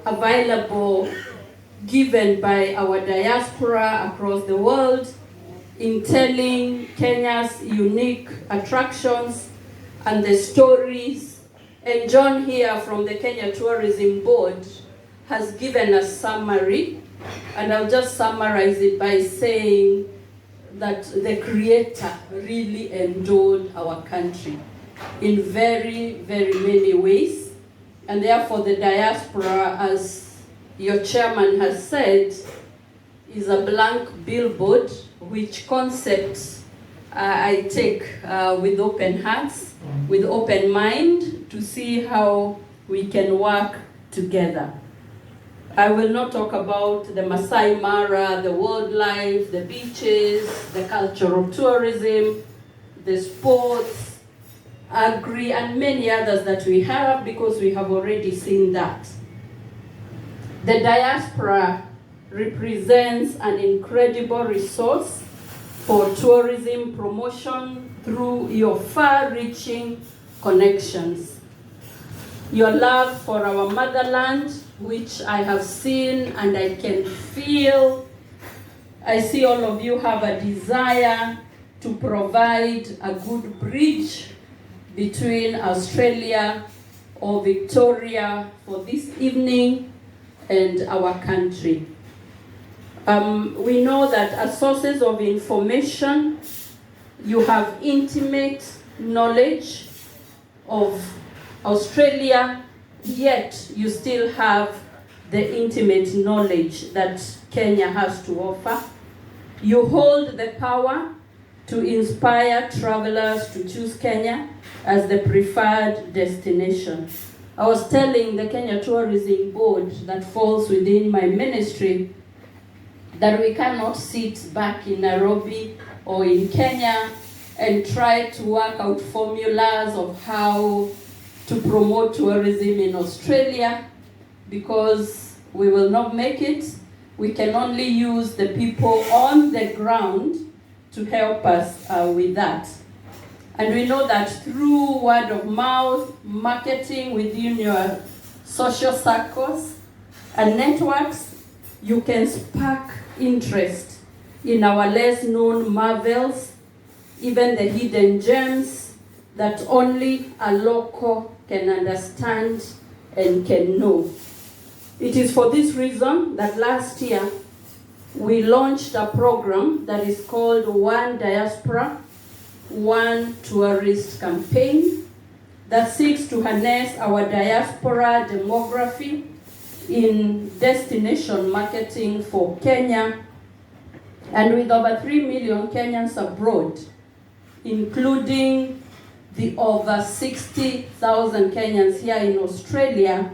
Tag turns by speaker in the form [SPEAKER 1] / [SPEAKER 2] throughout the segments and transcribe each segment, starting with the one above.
[SPEAKER 1] available given by our diaspora across the world in telling Kenya's unique attractions and the stories. And John here from the Kenya Tourism Board has given a summary, and I'll just summarize it by saying that the Creator really endowed our country in very, very many ways. And therefore the diaspora, as your chairman has said, is a blank billboard, which concepts I take with open hearts, with open mind, to see how we can work together. I will not talk about the Masai Mara, the wildlife, the beaches, the cultural tourism, the sports, agri, and many others that we have, because we have already seen that. The diaspora represents an incredible resource for tourism promotion through your far-reaching connections. Your love for our motherland, which I have seen and I can feel. I see all of you have a desire to provide a good bridge between Australia or Victoria for this evening and our country. We know that as sources of information, you have intimate knowledge of Australia, yet you still have the intimate knowledge that Kenya has to offer. You hold the power to inspire travelers to choose Kenya as the preferred destination. I was telling the Kenya Tourism Board that falls within my ministry that we cannot sit back in Nairobi or in Kenya and try to work out formulas of how to promote tourism in Australia, because we will not make it. We can only use the people on the ground to help us with that. And we know that through word of mouth, marketing within your social circles and networks, you can spark interest in our less known marvels, even the hidden gems that only a local can understand and can know. It is for this reason that last year we launched a program that is called One Diaspora, One Tourist campaign that seeks to harness our diaspora demography in destination marketing for Kenya, and with over 3 million Kenyans abroad, including the over 60,000 Kenyans here in Australia,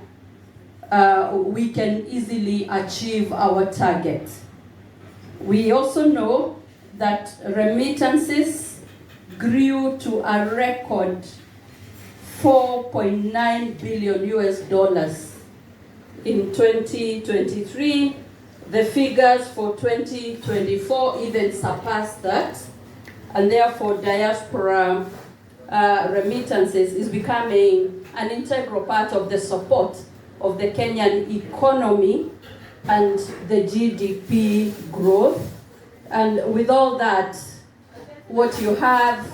[SPEAKER 1] we can easily achieve our target. We also know that remittances grew to a record $4.9 billion US in 2023. The figures for 2024 even surpassed that, and therefore diaspora remittances is becoming an integral part of the support of the Kenyan economy and the GDP growth. And with all that, what you have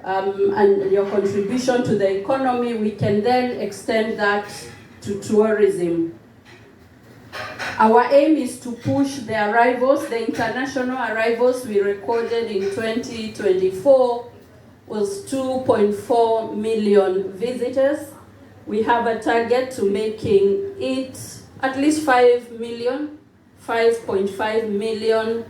[SPEAKER 1] and your contribution to the economy, we can then extend that to tourism. Our aim is to push the arrivals, the international arrivals we recorded in 2024 was 2.4 million visitors. We have a target to making it at least 5 million, 5.5 million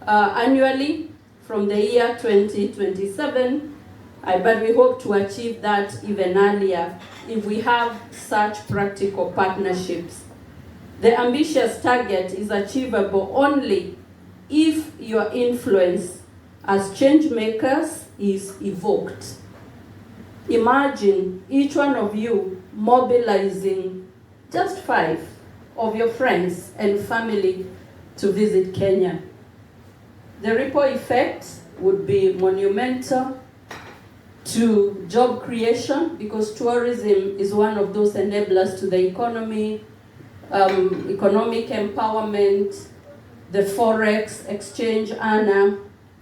[SPEAKER 1] annually from the year 2027. But we hope to achieve that even earlier if we have such practical partnerships. The ambitious target is achievable only if your influence as change makers is evoked. Imagine each one of you mobilizing just 5 of your friends and family to visit Kenya. The ripple effect would be monumental to job creation, because tourism is one of those enablers to the economy, economic empowerment, the forex exchange earner,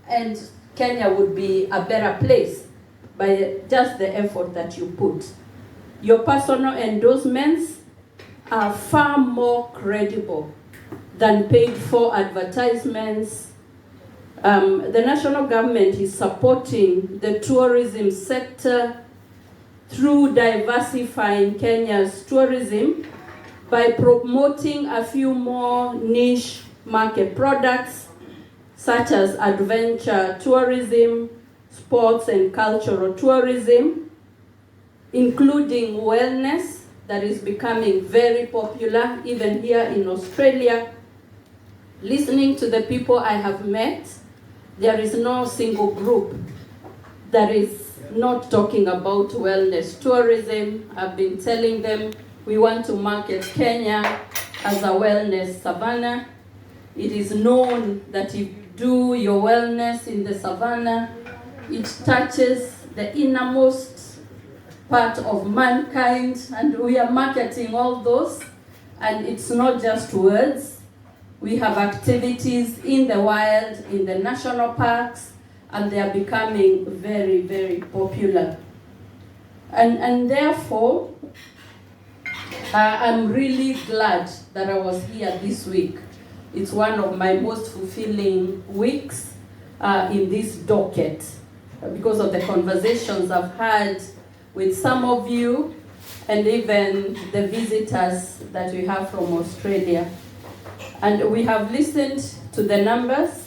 [SPEAKER 1] and Kenya would be a better place by just the effort that you put. Your personal endorsements are far more credible than paid for advertisements. The national government is supporting the tourism sector through diversifying Kenya's tourism by promoting a few more niche market products such as adventure tourism, sports and cultural tourism, including wellness that is becoming very popular even here in Australia. Listening to the people I have met, there is no single group that is not talking about wellness tourism. I've been telling them we want to market Kenya as a wellness savannah. It is known that if you do your wellness in the savannah, it touches the innermost part of mankind, and we are marketing all those. And it's not just words. We have activities in the wild, in the national parks, and they are becoming very, very popular. And therefore, I'm really glad that I was here this week. It's one of my most fulfilling weeks in this docket because of the conversations I've had with some of you and even the visitors that we have from Australia. And we have listened to the numbers.